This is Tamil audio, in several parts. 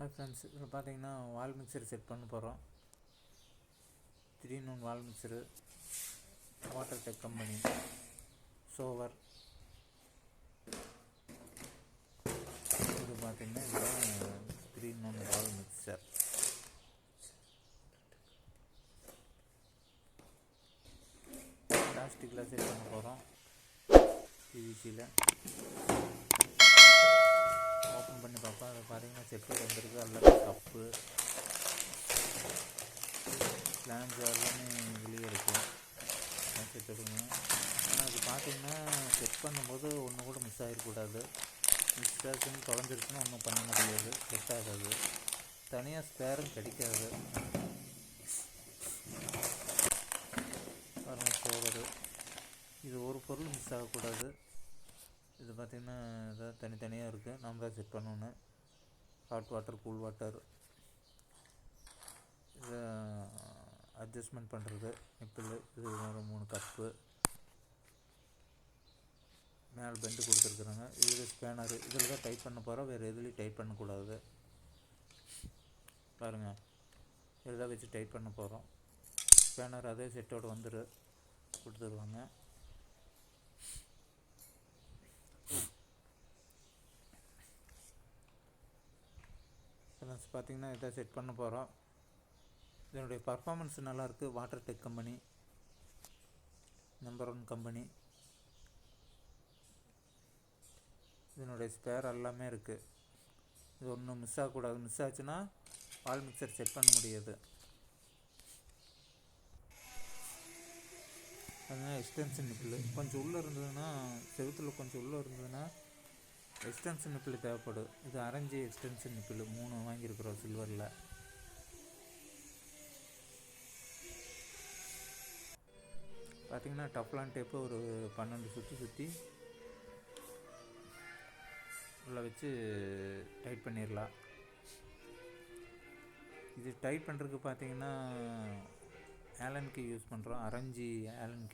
ஹாய் ஃப்ரெண்ட்ஸ், இதில் பார்த்தீங்கன்னா வால் மிக்சர் செட் பண்ண போகிறோம். 3-in-1 wall mixer, water tech company, சோவர். இது பார்த்தீங்கன்னா இதுதான் 3-in-1 வால் மிக்சர். பிளாஸ்டிக்கில் செட் பண்ண போகிறோம். பிவிசியில் ஓப்பன் பண்ணி பார்ப்போம். அதை பார்த்தீங்கன்னா செப்பல் வந்துருக்கு. அதில் கப்பு பிளான்ஸ் எல்லாமே வெளியே இருக்கும். செட் எடுங்க. ஆனால் அது பார்த்தீங்கன்னா செட் பண்ணும்போது ஒன்று கூட மிஸ் ஆகிடக்கூடாது. மிஸ் ஆச்சுன்னு தொலைஞ்சிருச்சுன்னா ஒன்றும் பண்ண முடியாது, செட் ஆகாது. தனியாக ஸ்பேரும் கிடைக்காது. பாருங்கள், சோவர். இது ஒரு பொருள் மிஸ் ஆகக்கூடாது. இது பார்த்திங்கன்னா இதாக தனித்தனியாக இருக்குது. நம்ம தான் செட் பண்ணணும். ஹாட் வாட்டர், கூல் வாட்டர், இதை அட்ஜஸ்ட்மெண்ட் பண்ணுறது, நிப்பிள். இது ஒரு 3 கப்பு மேலே பெண்டு கொடுத்துருக்குறாங்க. இது ஸ்பேனரு. இதில் தான் டைட் பண்ண போகிறோம். வேறு எதுலேயும் டைட் பண்ணக்கூடாது. பாருங்கள், இதில் தான் வச்சு டைட் பண்ண போகிறோம். ஸ்பேனர் அதே செட்டோடு கொடுத்துருவாங்க. பார்த்திங்கன்னா இதை செட் பண்ண போகிறோம். இதனுடைய பர்ஃபார்மன்ஸ் நல்லாயிருக்கு. Water tech company number 1 company. இதனுடைய ஸ்பேர் எல்லாமே இருக்குது. இது ஒன்றும் மிஸ் ஆகக்கூடாது. மிஸ் ஆச்சுன்னா வால் மிக்சர் செட் பண்ண முடியாது. அதனால் எக்ஸ்டென்ஷன் நிப்பிள் கொஞ்சம் உள்ளே இருந்ததுன்னா, செவுத்தில் கொஞ்சம் உள்ளே இருந்ததுன்னா எக்ஸ்டென்ஷன் நிப்பிள் தேவைப்படும். இது அரஞ்சி எக்ஸ்டென்ஷன் நிப்பிள் 3 வாங்கியிருக்கிறோம் சில்வரில். பார்த்திங்கன்னா டஃப்லான் டேப்பு ஒரு 12 சுற்றி உள்ளே வச்சு டைட் பண்ணிடலாம். இது டைட் பண்ணுறதுக்கு பார்த்திங்கன்னா ஆலன் கீ யூஸ் பண்ணுறோம். அரஞ்சி ஆலன்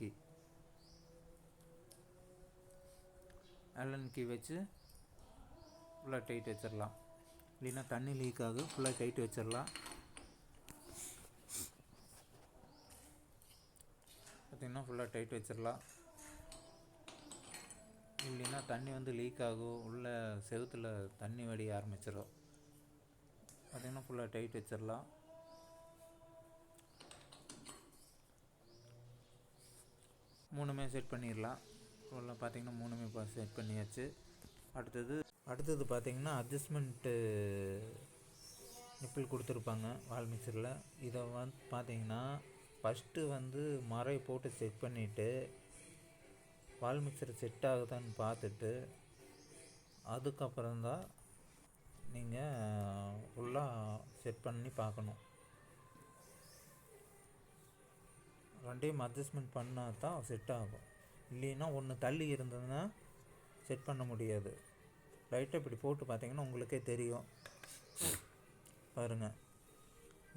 கீ வச்சு ஃபுல்லாக டைட் வச்சிடலாம். இல்லைன்னா தண்ணி லீக் ஆகும். ஃபுல்லாக டைட் வச்சிடலாம். பார்த்திங்கன்னா ஃபுல்லாக டைட் வச்சிடலாம். இல்லைன்னா தண்ணி லீக் ஆகும். உள்ள செவுத்தில் தண்ணி வடிய ஆரம்பிச்சிடும். பார்த்திங்கன்னா ஃபுல்லாக டைட் வச்சிடலாம். மூணுமே செட் பண்ணிடலாம். ஃபுல்லாக பார்த்திங்கன்னா மூணுமே செட் பண்ணியாச்சு. அடுத்தது பார்த்திங்கன்னா அட்ஜஸ்ட்மெண்ட்டு நிப்பிள் கொடுத்துருப்பாங்க வால் மிக்சரில். இதை பார்த்திங்கன்னா ஃபஸ்ட்டு மறை போட்டு செட் பண்ணிவிட்டு வால் மிக்சர் செட் ஆகுதான்னு பார்த்துட்டு அதுக்கப்புறம்தான் நீங்கள் ஃபுல்லாக செட் பண்ணி பார்க்கணும். ரெண்டையும் அட்ஜஸ்ட்மெண்ட் பண்ணால் தான் செட் ஆகும். இல்லைன்னா ஒன்று தள்ளி இருந்ததுன்னா செட் பண்ண முடியாது. லைட்டாக இப்படி போட்டு பார்த்தீங்கன்னா உங்களுக்கே தெரியும். பாருங்கள்,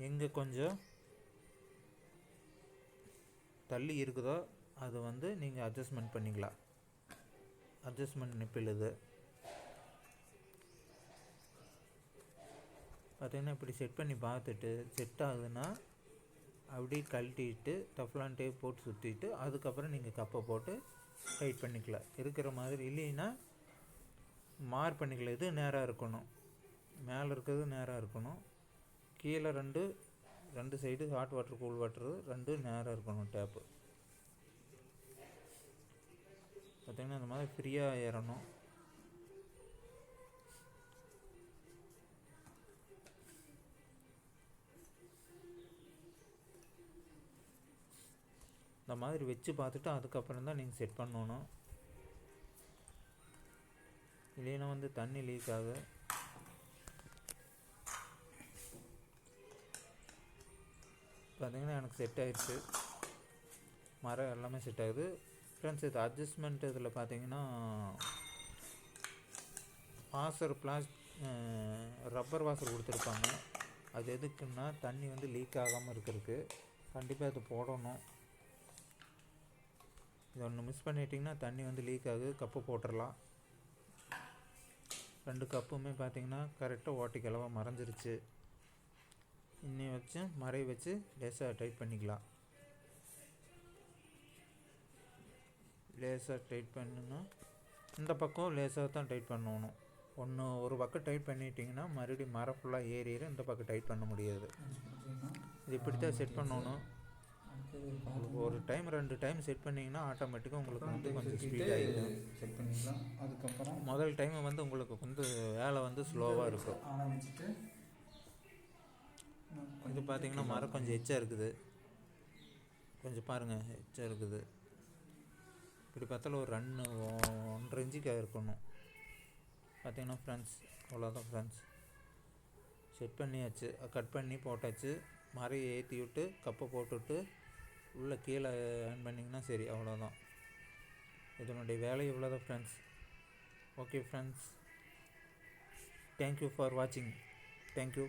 எங்கே கொஞ்சம் தள்ளி இருக்குதோ அது நீங்கள் அட்ஜஸ்ட்மெண்ட் பண்ணிக்கலாம். அட்ஜஸ்ட்மெண்ட் நிப்பிள் இது பார்த்திங்கன்னா இப்படி செட் பண்ணி பார்த்துட்டு செட் ஆகுதுன்னா அப்படியே கழட்டிட்டு டஃப்லான் டேப் போட்டு சுற்றிட்டு அதுக்கப்புறம் நீங்கள் கப்பை போட்டு டைட் பண்ணிக்கலாம். இருக்கிற மாதிரி. இல்லைன்னா மார்க் பண்ணிக்கலாம். இது நேராக இருக்கணும். மேலே இருக்கிறது நேராக இருக்கணும். கீழே ரெண்டு side hot water, cool water 2 நேராக இருக்கணும். டேப்பு பார்த்திங்கன்னா இந்த மாதிரி ஃப்ரீயாக ஏறணும். இந்த மாதிரி வச்சு பார்த்துட்டு அதுக்கப்புறம் தான் நீங்கள் செட் பண்ணணும். இல்லைன்னா தண்ணி லீக் ஆகும். பார்த்திங்கன்னா எனக்கு செட் ஆகிடுச்சு. மரம் எல்லாமே செட் ஆகுது. ஃப்ரெண்ட்ஸ், இது அட்ஜஸ்ட்மெண்ட் இதில் பார்த்திங்கன்னா வாஷர் ரப்பர் வாஷர் கொடுத்துருப்பாங்க. அது எதுக்குன்னா தண்ணி லீக் ஆகாமல் இருக்கிறதுக்கு. கண்டிப்பாக இது போடணும். இது ஒன்று மிஸ் பண்ணிட்டிங்கன்னா தண்ணி லீக் ஆகுது. கப்பு போட்டுடலாம். 2 கப்புமே பார்த்தீங்கன்னா கரெக்டாக ஓட்டைக்கிழவா மறைஞ்சிருச்சு. இன்னி வச்சு மறை வச்சு லேசாக டைட் பண்ணிக்கலாம். லேசாக டைட் பண்ணுன்னா இந்த பக்கம் லேசாக தான் டைட் பண்ணணும். ஒரு பக்கம் டைட் பண்ணிட்டீங்கன்னா மறுபடியும் மரம் ஃபுல்லாக ஏறிடும். இந்த பக்கம் டைட் பண்ண முடியாது. இது இப்படி தான் செட் பண்ணணும். ஒரு டைம் 2 டைம் செட் பண்ணிங்கன்னா ஆட்டோமேட்டிக்காக உங்களுக்கு வந்து கொஞ்சம் ஸ்பீட் ஆகிடும். செட் பண்ணிக்கலாம். அதுக்கப்புறம் முதல் டைம் வந்து உங்களுக்கு வந்து வேலை வந்து ஸ்லோவாக இருக்கும். ஆரம்பிச்சுட்டு இது பார்த்தீங்கன்னா மரம் கொஞ்சம் எச்சாக இருக்குது. கொஞ்சம் பாருங்கள், எச்சாக இருக்குது. இப்படி பார்த்தாலும் ஒரு 1.5 இன்ச்சுக்கு இருக்கணும். பார்த்தீங்கன்னா ஃப்ரெண்ட்ஸ், அவ்வளோதான் ஃப்ரெண்ட்ஸ். செட் பண்ணியாச்சு, கட் பண்ணி போட்டாச்சு. மரையை ஏற்றி விட்டு கப்பை போட்டுவிட்டு உள்ளே கீழே ஆன் பண்ணிங்கன்னா சரி, அவ்வளோதான். இதனுடைய வேலை இவ்வளோதான் friends. Okay friends, thank you for வாட்சிங். தேங்க்யூ.